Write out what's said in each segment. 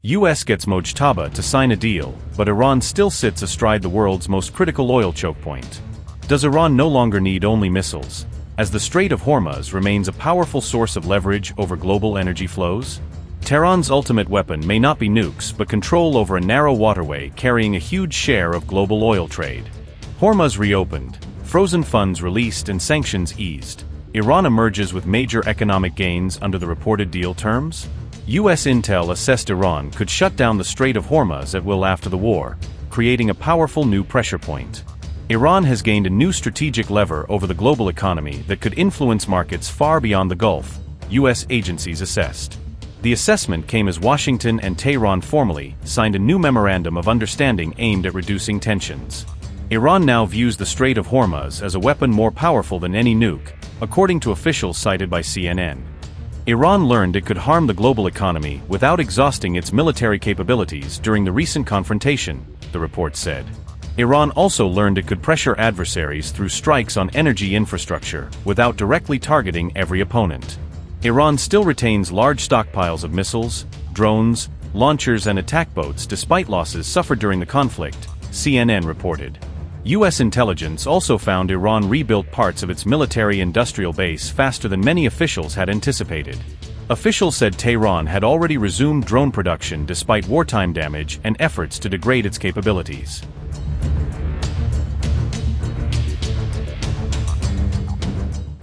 U.S. gets Mojtaba to sign a deal, but Iran still sits astride the world's most critical oil choke point. Does Iran no longer need only missiles, as the Strait of Hormuz remains a powerful source of leverage over global energy flows? Tehran's ultimate weapon may not be nukes but control over a narrow waterway carrying a huge share of global oil trade. Hormuz reopened, frozen funds released and sanctions eased. Iran emerges with major economic gains under the reported deal terms? U.S. intel assessed Iran could shut down the Strait of Hormuz at will after the war, creating a powerful new pressure point. Iran has gained a new strategic lever over the global economy that could influence markets far beyond the Gulf, U.S. agencies assessed. The assessment came as Washington and Tehran formally signed a new memorandum of understanding aimed at reducing tensions. Iran now views the Strait of Hormuz as a weapon more powerful than any nuke, according to officials cited by CNN. Iran learned it could harm the global economy without exhausting its military capabilities during the recent confrontation, the report said. Iran also learned it could pressure adversaries through strikes on energy infrastructure without directly targeting every opponent. Iran still retains large stockpiles of missiles, drones, launchers and attack boats despite losses suffered during the conflict, CNN reported. U.S. intelligence also found Iran rebuilt parts of its military-industrial base faster than many officials had anticipated. Officials said Tehran had already resumed drone production despite wartime damage and efforts to degrade its capabilities.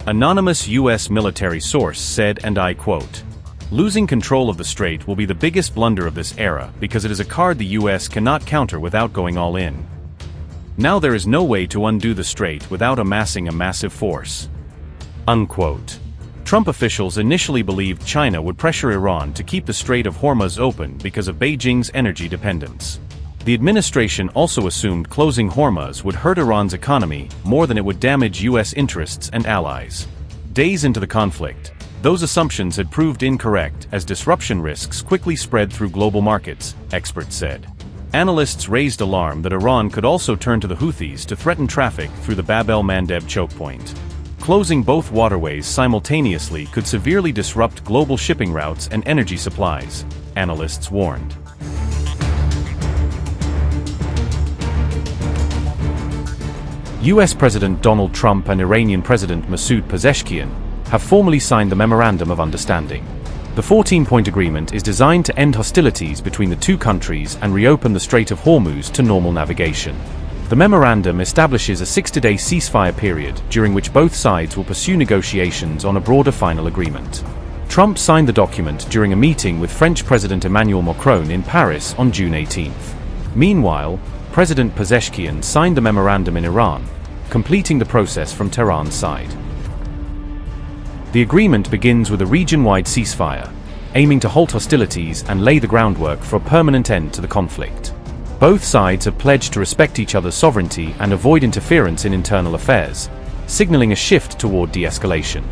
Anonymous U.S. military source said, and I quote, "Losing control of the strait will be the biggest blunder of this era because it is a card the U.S. cannot counter without going all in. Now there is no way to undo the strait without amassing a massive force." Unquote. Trump officials initially believed China would pressure Iran to keep the Strait of Hormuz open because of Beijing's energy dependence. The administration also assumed closing Hormuz would hurt Iran's economy more than it would damage U.S. interests and allies. Days into the conflict, those assumptions had proved incorrect as disruption risks quickly spread through global markets, experts said. Analysts raised alarm that Iran could also turn to the Houthis to threaten traffic through the Bab-el-Mandeb chokepoint. Closing both waterways simultaneously could severely disrupt global shipping routes and energy supplies, analysts warned. U.S. President Donald Trump and Iranian President Masoud Pezeshkian have formally signed the Memorandum of Understanding. The 14-point agreement is designed to end hostilities between the two countries and reopen the Strait of Hormuz to normal navigation. The memorandum establishes a 60-day ceasefire period during which both sides will pursue negotiations on a broader final agreement. Trump signed the document during a meeting with French President Emmanuel Macron in Paris on June 18. Meanwhile, President Pezeshkian signed the memorandum in Iran, completing the process from Tehran's side. The agreement begins with a region-wide ceasefire, aiming to halt hostilities and lay the groundwork for a permanent end to the conflict. Both sides have pledged to respect each other's sovereignty and avoid interference in internal affairs, signaling a shift toward de-escalation.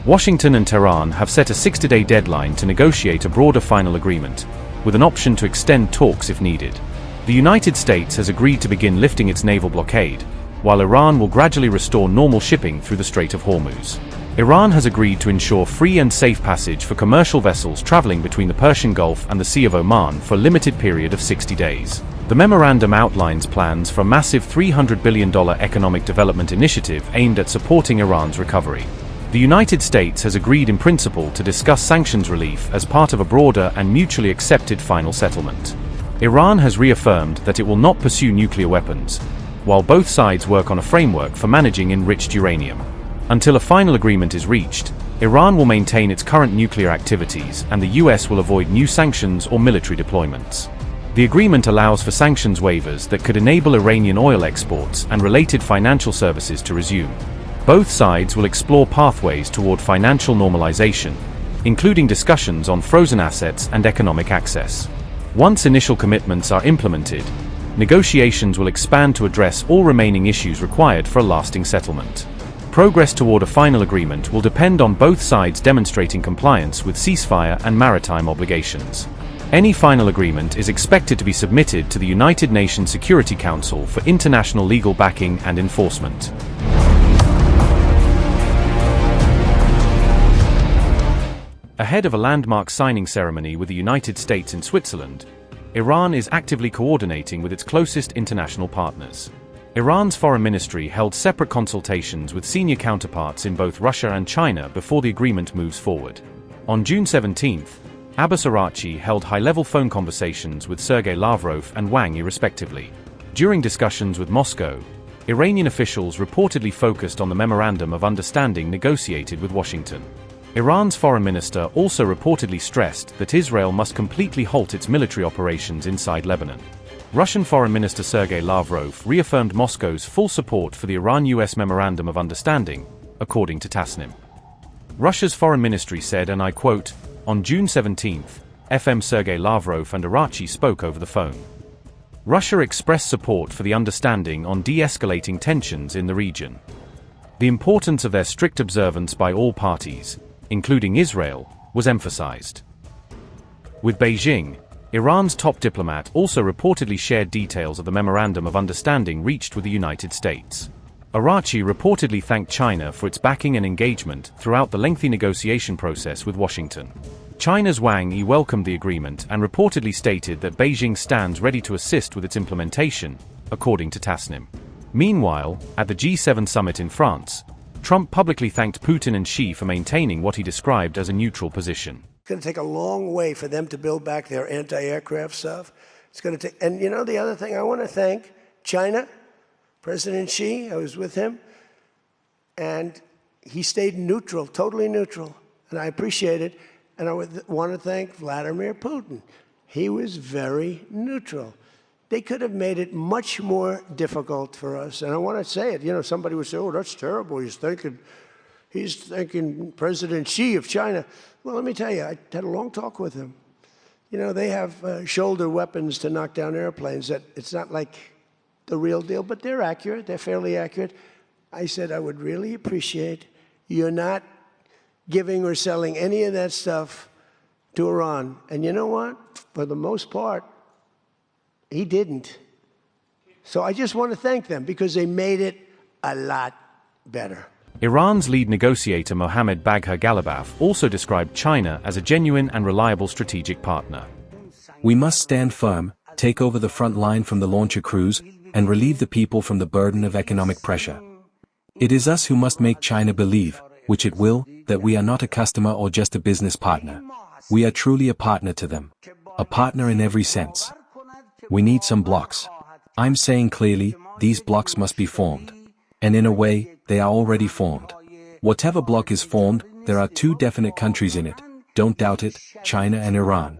Washington and Tehran have set a 60-day deadline to negotiate a broader final agreement, with an option to extend talks if needed. The United States has agreed to begin lifting its naval blockade, while Iran will gradually restore normal shipping through the Strait of Hormuz. Iran has agreed to ensure free and safe passage for commercial vessels traveling between the Persian Gulf and the Sea of Oman for a limited period of 60 days. The memorandum outlines plans for a massive $300 billion economic development initiative aimed at supporting Iran's recovery. The United States has agreed in principle to discuss sanctions relief as part of a broader and mutually accepted final settlement. Iran has reaffirmed that it will not pursue nuclear weapons, while both sides work on a framework for managing enriched uranium. Until a final agreement is reached, Iran will maintain its current nuclear activities and the U.S. will avoid new sanctions or military deployments. The agreement allows for sanctions waivers that could enable Iranian oil exports and related financial services to resume. Both sides will explore pathways toward financial normalization, including discussions on frozen assets and economic access. Once initial commitments are implemented, negotiations will expand to address all remaining issues required for a lasting settlement. Progress toward a final agreement will depend on both sides demonstrating compliance with ceasefire and maritime obligations. Any final agreement is expected to be submitted to the United Nations Security Council for international legal backing and enforcement. Ahead of a landmark signing ceremony with the United States in Switzerland, Iran is actively coordinating with its closest international partners. Iran's foreign ministry held separate consultations with senior counterparts in both Russia and China before the agreement moves forward. On June 17, Abbas Araghchi held high-level phone conversations with Sergei Lavrov and Wang Yi respectively. During discussions with Moscow, Iranian officials reportedly focused on the Memorandum of Understanding negotiated with Washington. Iran's foreign minister also reportedly stressed that Israel must completely halt its military operations inside Lebanon. Russian Foreign Minister Sergei Lavrov reaffirmed Moscow's full support for the Iran-US Memorandum of Understanding, according to Tasnim. Russia's foreign ministry said, and I quote, "On June 17, FM Sergei Lavrov and Araghchi spoke over the phone. Russia expressed support for the understanding on de-escalating tensions in the region. The importance of their strict observance by all parties, including Israel, was emphasized." With Beijing, Iran's top diplomat also reportedly shared details of the Memorandum of Understanding reached with the United States. Araghchi reportedly thanked China for its backing and engagement throughout the lengthy negotiation process with Washington. China's Wang Yi welcomed the agreement and reportedly stated that Beijing stands ready to assist with its implementation, according to Tasnim. Meanwhile, at the G7 summit in France, Trump publicly thanked Putin and Xi for maintaining what he described as a neutral position. It's going to take a long way for them to build back their anti-aircraft stuff. It's going to take, and you know, the other thing I want to thank China, President Xi. I was with him, and he stayed neutral, totally neutral, and I appreciate it. And I want to thank Vladimir Putin. He was very neutral. They could have made it much more difficult for us. And I want to say it. You know, somebody would say, "Oh, that's terrible. He's thanking President Xi of China." Well, let me tell you, I had a long talk with him. You know, they have shoulder weapons to knock down airplanes. That it's not like the real deal, but they're accurate. They're fairly accurate. I said, I would really appreciate you're not giving or selling any of that stuff to Iran. And you know what? For the most part, he didn't. So I just want to thank them because they made it a lot better. Iran's lead negotiator Mohammad Bagher Ghalibaf also described China as a genuine and reliable strategic partner. We must stand firm, take over the front line from the launcher crews, and relieve the people from the burden of economic pressure. It is us who must make China believe, which it will, that we are not a customer or just a business partner. We are truly a partner to them. A partner in every sense. We need some blocks. I'm saying clearly, these blocks must be formed. And in a way, they are already formed. Whatever block is formed, there are two definite countries in it, don't doubt it, China and Iran.